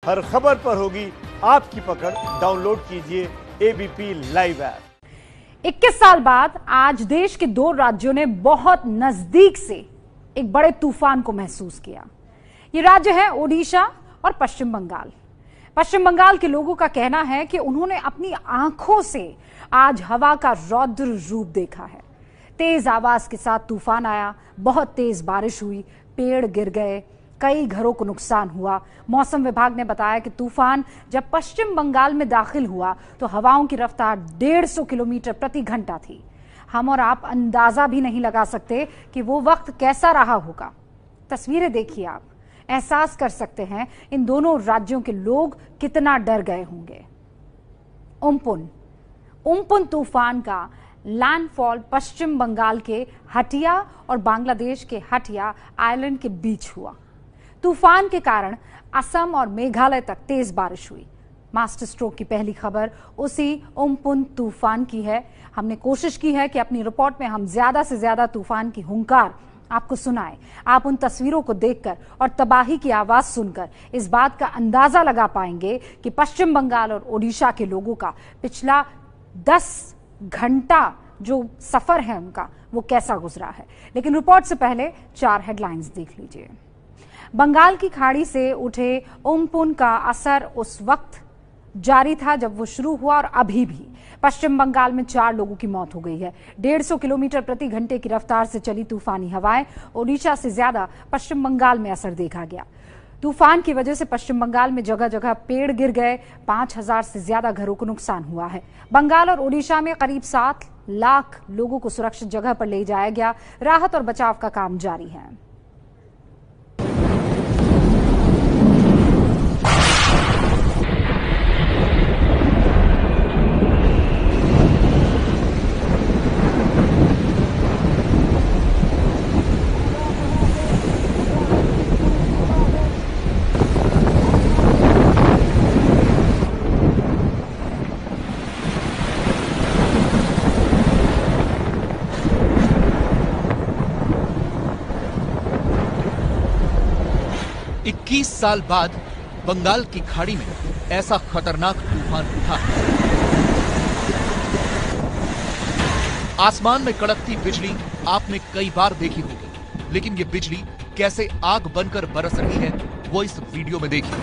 हर खबर पर होगी आपकी पकड़। डाउनलोड कीजिए एबीपी लाइव ऐप। 21 साल बाद आज देश के 2 राज्यों ने बहुत नजदीक से एक बड़े तूफान को महसूस किया। ये राज्य है ओडिशा और पश्चिम बंगाल। पश्चिम बंगाल के लोगों का कहना है कि उन्होंने अपनी आंखों से आज हवा का रौद्र रूप देखा है। तेज आवाज के साथ तूफान आया, बहुत तेज बारिश हुई, पेड़ गिर गए, कई घरों को नुकसान हुआ। मौसम विभाग ने बताया कि तूफान जब पश्चिम बंगाल में दाखिल हुआ तो हवाओं की रफ्तार 150 किलोमीटर प्रति घंटा थी। हम और आप अंदाजा भी नहीं लगा सकते कि वो वक्त कैसा रहा होगा। तस्वीरें देखिए, आप एहसास कर सकते हैं इन दोनों राज्यों के लोग कितना डर गए होंगे। उम्पुन तूफान का लैंडफॉल पश्चिम बंगाल के हटिया और बांग्लादेश के हटिया आइलैंड के बीच हुआ। तूफान के कारण असम और मेघालय तक तेज बारिश हुई। मास्टर स्ट्रोक की पहली खबर उसी उम्पुन तूफान की है। हमने कोशिश की है कि अपनी रिपोर्ट में हम ज्यादा से ज्यादा तूफान की हुंकार आपको सुनाएं। आप उन तस्वीरों को देखकर और तबाही की आवाज सुनकर इस बात का अंदाजा लगा पाएंगे कि पश्चिम बंगाल और ओडिशा के लोगों का पिछला 10 घंटा जो सफर है उनका वो कैसा गुजरा है। लेकिन रिपोर्ट से पहले 4 हेडलाइंस देख लीजिए। बंगाल की खाड़ी से उठे उम्पुन का असर उस वक्त जारी था जब वो शुरू हुआ और अभी भी पश्चिम बंगाल में 4 लोगों की मौत हो गई है। 150 किलोमीटर प्रति घंटे की रफ्तार से चली तूफानी हवाएं ओडिशा से ज्यादा पश्चिम बंगाल में असर देखा गया। तूफान की वजह से पश्चिम बंगाल में जगह जगह पेड़ गिर गए, 5000 से ज्यादा घरों को नुकसान हुआ है। बंगाल और ओडिशा में करीब 7 लाख लोगों को सुरक्षित जगह पर ले जाया गया। राहत और बचाव का काम जारी है। साल बाद बंगाल की खाड़ी में ऐसा खतरनाक तूफान उठा है। आसमान में कड़कती बिजली आपने कई बार देखी होगी, लेकिन ये बिजली कैसे आग बनकर बरस रही है वो इस वीडियो में देखिए।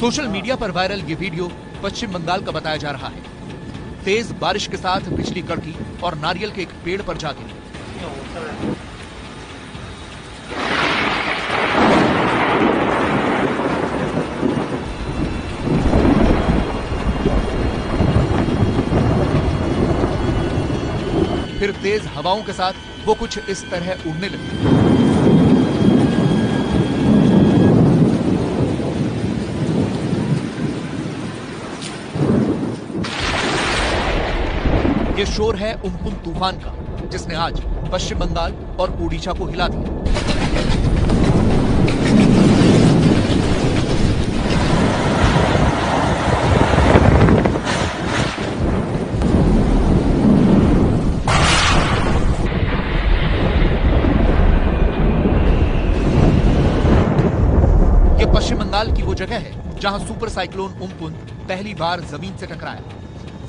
सोशल मीडिया पर वायरल ये वीडियो पश्चिम बंगाल का बताया जा रहा है। तेज बारिश के साथ बिजली कड़की और नारियल के एक पेड़ पर जा गिरी। फिर तेज हवाओं के साथ वो कुछ इस तरह उड़ने लगी। ये शोर है उम्पुन तूफान का, जिसने आज पश्चिम बंगाल और ओडिशा को हिला दिया। ये पश्चिम बंगाल की वो जगह है जहां सुपर साइक्लोन उम्पुन पहली बार जमीन से टकराया।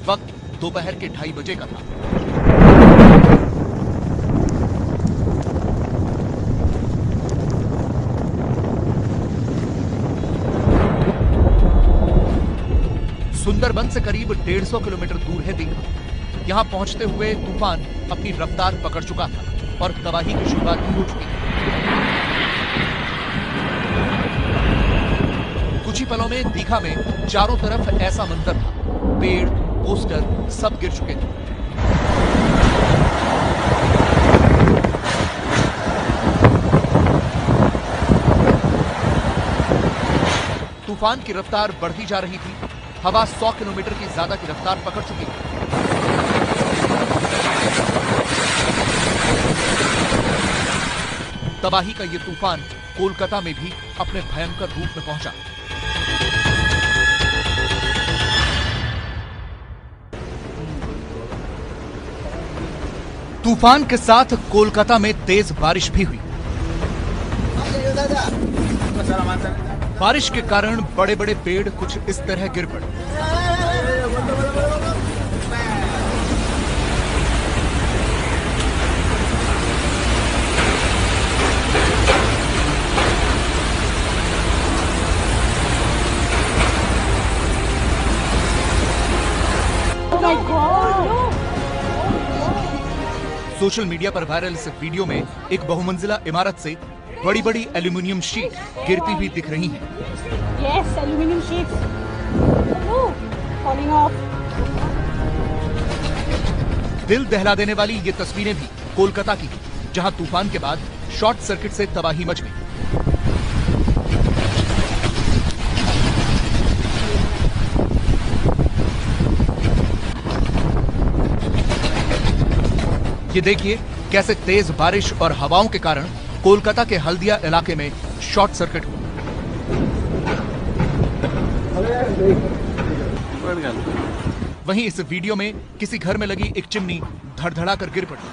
वक्त दोपहर के 2:30 बजे का था। सुंदरबन से करीब 150 किलोमीटर दूर है दीघा। यहां पहुंचते हुए तूफान अपनी रफ्तार पकड़ चुका था और तबाही की शुरुआत भी हो चुकी थी। कुछ ही पलों में दीघा में चारों तरफ ऐसा मंजर था, पेड़ पोस्टर सब गिर चुके थे। तूफान की रफ्तार बढ़ती जा रही थी। हवा 100 किलोमीटर की ज्यादा की रफ्तार पकड़ चुकी थी। तबाही का यह तूफान कोलकाता में भी अपने भयंकर रूप में पहुंचा। तूफान के साथ कोलकाता में तेज बारिश भी हुई। बारिश के कारण बड़े बड़े पेड़ कुछ इस तरह गिर पड़े। सोशल मीडिया पर वायरल इस वीडियो में एक बहुमंजिला इमारत से बड़ी बड़ी एल्यूमिनियम शीट गिरती हुई दिख रही हैं। Yes, aluminum sheets. Oh, falling off. दिल दहला देने वाली ये तस्वीरें भी कोलकाता की, जहां तूफान के बाद शॉर्ट सर्किट से तबाही मच गई। ये देखिए कैसे तेज बारिश और हवाओं के कारण कोलकाता के हल्दिया इलाके में शॉर्ट सर्किट हुआ। वहीं इस वीडियो में किसी घर में लगी एक चिमनी धड़धड़ा कर गिर पड़ी।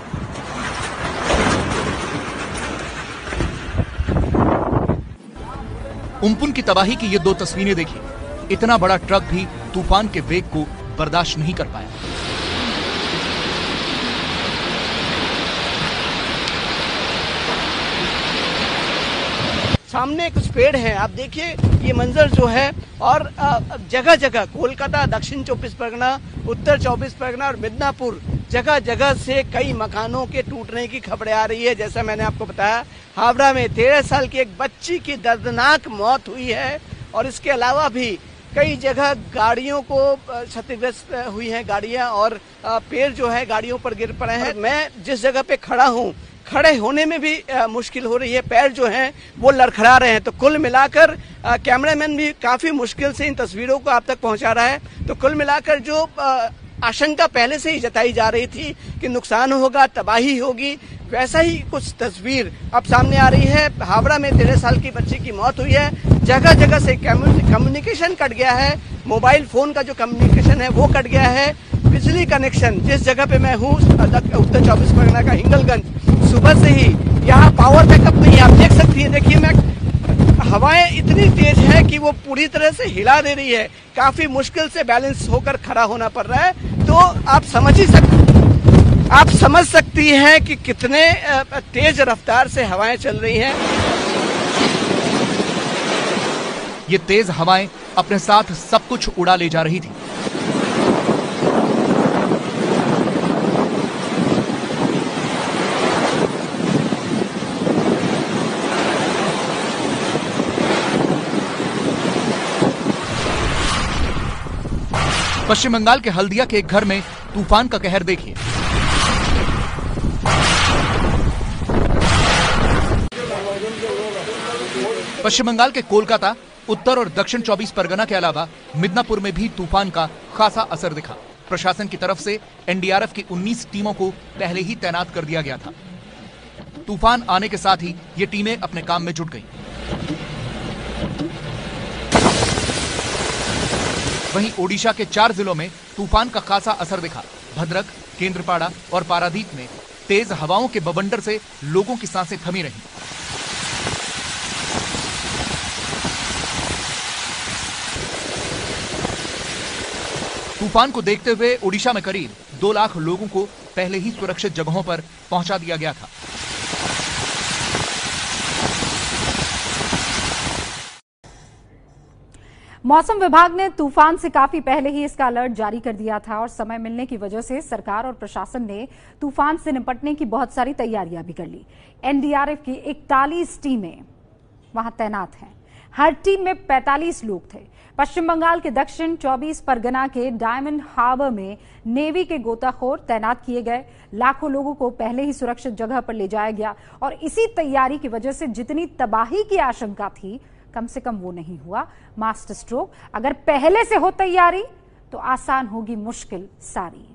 उम्पुन की तबाही की ये दो तस्वीरें देखिए। इतना बड़ा ट्रक भी तूफान के वेग को बर्दाश्त नहीं कर पाया। सामने कुछ पेड़ हैं, आप देखिए ये मंजर जो है। और जगह जगह कोलकाता, दक्षिण 24 परगना, उत्तर 24 परगना और मिदनापुर, जगह जगह से कई मकानों के टूटने की खबरें आ रही है। जैसा मैंने आपको बताया, हावड़ा में 13 साल की एक बच्ची की दर्दनाक मौत हुई है और इसके अलावा भी कई जगह गाड़ियों को क्षतिग्रस्त हुई हैं गाड़ियां, और पेड़ जो है गाड़ियों पर गिर पड़े हैं। मैं जिस जगह पे खड़ा हूं, खड़े होने में भी मुश्किल हो रही है, पैर जो हैं वो लड़खड़ा रहे हैं। तो कुल मिलाकर कैमरामैन भी काफी मुश्किल से इन तस्वीरों को आप तक पहुंचा रहा है। तो कुल मिलाकर जो आशंका पहले से ही जताई जा रही थी कि नुकसान होगा, तबाही होगी, वैसा ही कुछ तस्वीर अब सामने आ रही है। हावड़ा में 13 साल की बच्ची की मौत हुई है। जगह जगह से कम्युनिकेशन कट गया है, मोबाइल फोन का जो कम्युनिकेशन है वो कट गया है। बिजली कनेक्शन, जिस जगह पे मैं हूँ उत्तर 24 परगना का हिंगलगंज, सुबह से ही यहाँ पावर बैकअप नहीं है। आप देख सकती है, देखिए मैं, हवाएं इतनी तेज है कि वो पूरी तरह से हिला दे रही है। काफी मुश्किल से बैलेंस होकर खड़ा होना पड़ रहा है। तो आप समझ सकती हैं कि कितने तेज रफ्तार से हवाएं चल रही हैं। ये तेज हवाएं अपने साथ सब कुछ उड़ा ले जा रही थी। पश्चिम बंगाल के हल्दिया के एक घर में तूफान का कहर देखिए। पश्चिम बंगाल के कोलकाता, उत्तर और दक्षिण 24 परगना के अलावा मिदनापुर में भी तूफान का खासा असर दिखा। प्रशासन की तरफ से एनडीआरएफ की 19 टीमों को पहले ही तैनात कर दिया गया था। तूफान आने के साथ ही ये टीमें अपने काम में जुट गईं। वहीं ओडिशा के 4 जिलों में तूफान का खासा असर दिखा। भद्रक, केंद्रपाड़ा और पारादीप में तेज हवाओं के बवंडर से लोगों की सांसें थमी रहीं। तूफान को देखते हुए ओडिशा में करीब 2 लाख लोगों को पहले ही सुरक्षित जगहों पर पहुंचा दिया गया था। मौसम विभाग ने तूफान से काफी पहले ही इसका अलर्ट जारी कर दिया था और समय मिलने की वजह से सरकार और प्रशासन ने तूफान से निपटने की बहुत सारी तैयारियां भी कर ली। एनडीआरएफ की 41 टीमें वहां तैनात हैं। हर टीम में 45 लोग थे। पश्चिम बंगाल के दक्षिण 24 परगना के डायमंड हार्बर में नेवी के गोताखोर तैनात किए गए। लाखों लोगों को पहले ही सुरक्षित जगह पर ले जाया गया और इसी तैयारी की वजह से जितनी तबाही की आशंका थी, कम से कम वो नहीं हुआ। मास्टर स्ट्रोक, अगर पहले से हो तैयारी तो आसान होगी मुश्किल सारी।